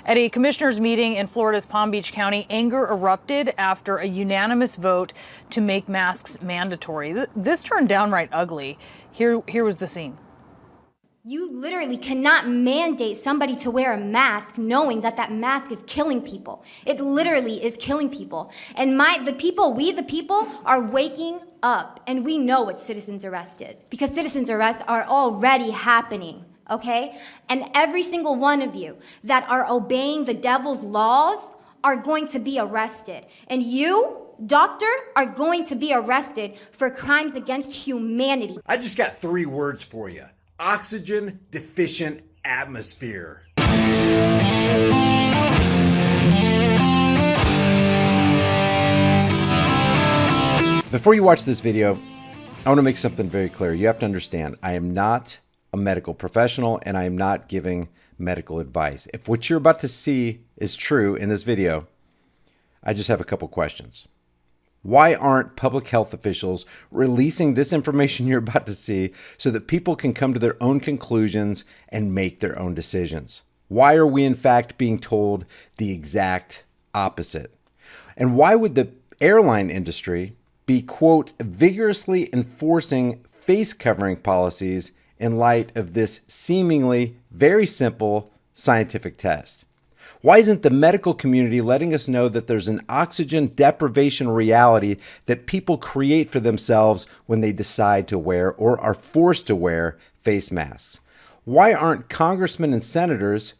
At a commissioners' meeting in Florida's Palm Beach County, anger erupted after a unanimous vote to make masks mandatory. This turned downright ugly. Here was the scene. You literally cannot mandate somebody to wear a mask knowing that that mask is killing people. It literally is killing people. And we the people are waking up, and we know what citizen's arrest is, because citizen's arrests are already happening. Okay? And every single one of you that are obeying the devil's laws are going to be arrested. And you, doctor, are going to be arrested for crimes against humanity. I just got 3 words for you. Oxygen deficient atmosphere. Before you watch this video, I want to make something very clear. You have to understand, I am not a medical professional, and I am not giving medical advice. If what you're about to see is true in this video, I just have a couple questions. Why aren't public health officials releasing this information you're about to see so that people can come to their own conclusions and make their own decisions? Why are we in fact being told the exact opposite? And why would the airline industry be, quote, vigorously enforcing face covering policies in light of this seemingly very simple scientific test? Why isn't the medical community letting us know that there's an oxygen deprivation reality that people create for themselves when they decide to wear or are forced to wear face masks? Why aren't congressmen and senators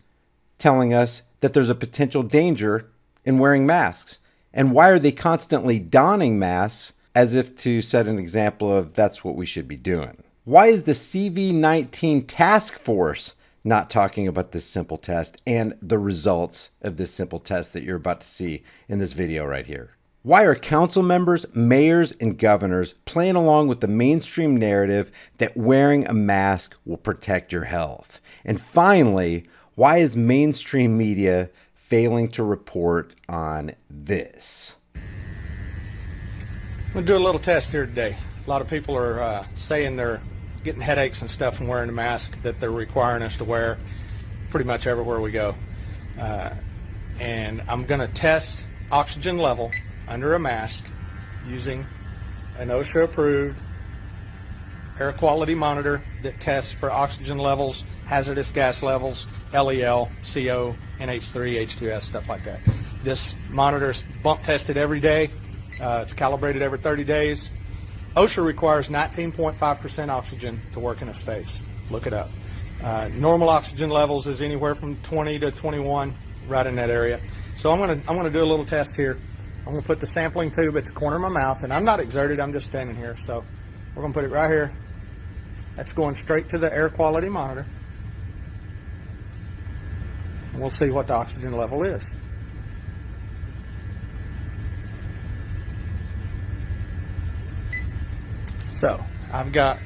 telling us that there's a potential danger in wearing masks? And why are they constantly donning masks as if to set an example of that's what we should be doing? Why is the CV-19 task force not talking about this simple test and the results of this simple test that you're about to see in this video right here? Why are council members, mayors, and governors playing along with the mainstream narrative that wearing a mask will protect your health? And finally, why is mainstream media failing to report on this? I'm going to do a little test here today. A lot of people are saying they're getting headaches and stuff from wearing a mask that they're requiring us to wear pretty much everywhere we go. And I'm going to test oxygen level under a mask using an OSHA approved air quality monitor that tests for oxygen levels, hazardous gas levels, LEL, CO, NH3, H2S, stuff like that. This monitor is bump tested every day. It's calibrated every 30 days. OSHA requires 19.5% oxygen to work in a space. Look it up. Normal oxygen levels is anywhere from 20 to 21, right in that area. So I'm gonna do a little test here. I'm gonna put the sampling tube at the corner of my mouth, and I'm not exerted, I'm just standing here. So we're gonna put it right here. That's going straight to the air quality monitor. And we'll see what the oxygen level is. So I've got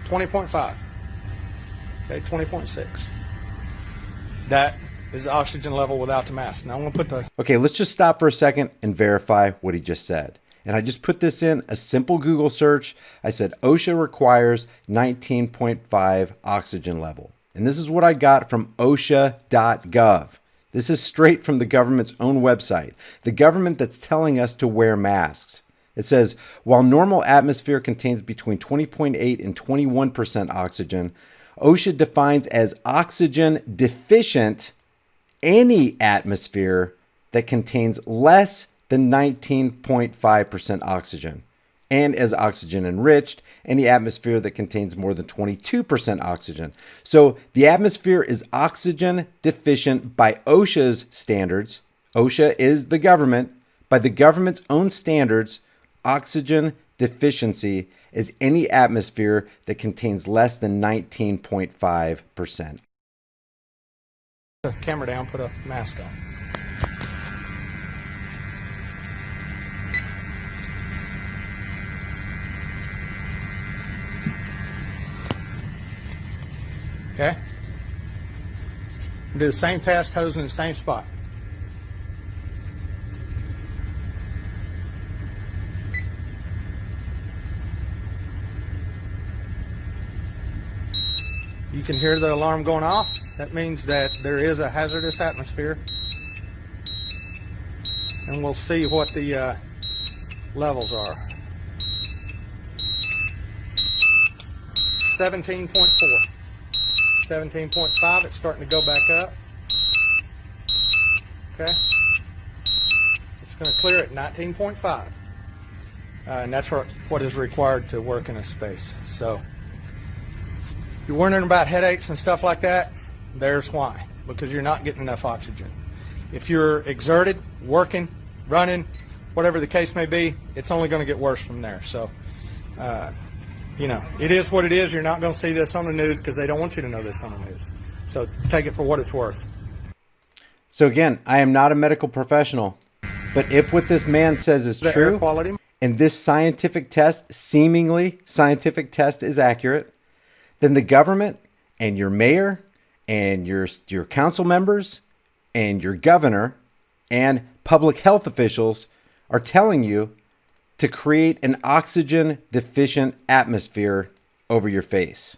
20.5, okay, 20.6. That is the oxygen level without the mask. Now I'm going to put the... Okay, let's just stop for a second and verify what he just said. And I just put this in a simple Google search. I said OSHA requires 19.5 oxygen level. And this is what I got from OSHA.gov. This is straight from the government's own website. The government that's telling us to wear masks. It says, while normal atmosphere contains between 20.8 and 21% oxygen, OSHA defines as oxygen deficient any atmosphere that contains less than 19.5% oxygen, and as oxygen enriched, any atmosphere that contains more than 22% oxygen. So the atmosphere is oxygen deficient by OSHA's standards. OSHA is the government. By the government's own standards, oxygen deficiency is any atmosphere that contains less than 19.5%. The camera down, put a mask on. Okay? Do the same test, hose in the same spot. You can hear the alarm going off. That means that there is a hazardous atmosphere. And we'll see what the levels are. 17.4. 17.5, it's starting to go back up. Okay. It's going to clear at 19.5. And that's what is required to work in a space. So, if you're wondering about headaches and stuff like that, there's why. Because you're not getting enough oxygen. If you're exerted, working, running, whatever the case may be, it's only going to get worse from there. So, you know, it is what it is. You're not going to see this on the news because they don't want you to know this on the news. So take it for what it's worth. So again, I am not a medical professional, but if what this man says is The true, air quality. and this scientific test, seemingly scientific test, is accurate, then the government and your mayor and your council members and your governor and public health officials are telling you to create an oxygen deficient atmosphere over your face.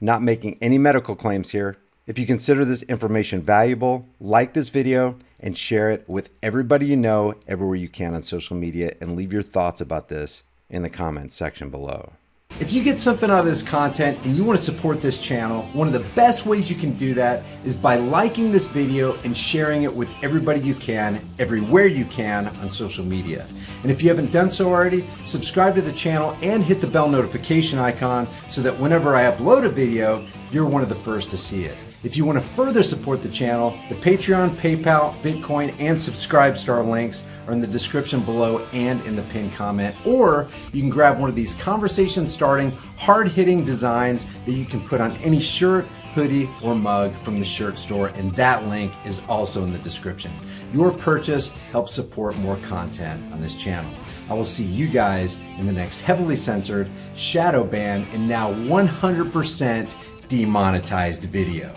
Not making any medical claims here. If you consider this information valuable, like this video and share it with everybody you know everywhere you can on social media, and leave your thoughts about this in the comments section below. If you get something out of this content and you want to support this channel, one of the best ways you can do that is by liking this video and sharing it with everybody you can, everywhere you can on social media. And if you haven't done so already, subscribe to the channel and hit the bell notification icon so that whenever I upload a video, you're one of the first to see it. If you want to further support the channel, the Patreon, PayPal, Bitcoin, and Subscribestar links are in the description below and in the pinned comment. Or you can grab one of these conversation-starting, hard-hitting designs that you can put on any shirt, hoodie, or mug from the shirt store, and that link is also in the description. Your purchase helps support more content on this channel. I will see you guys in the next heavily censored, shadow banned, and now 100% demonetized video.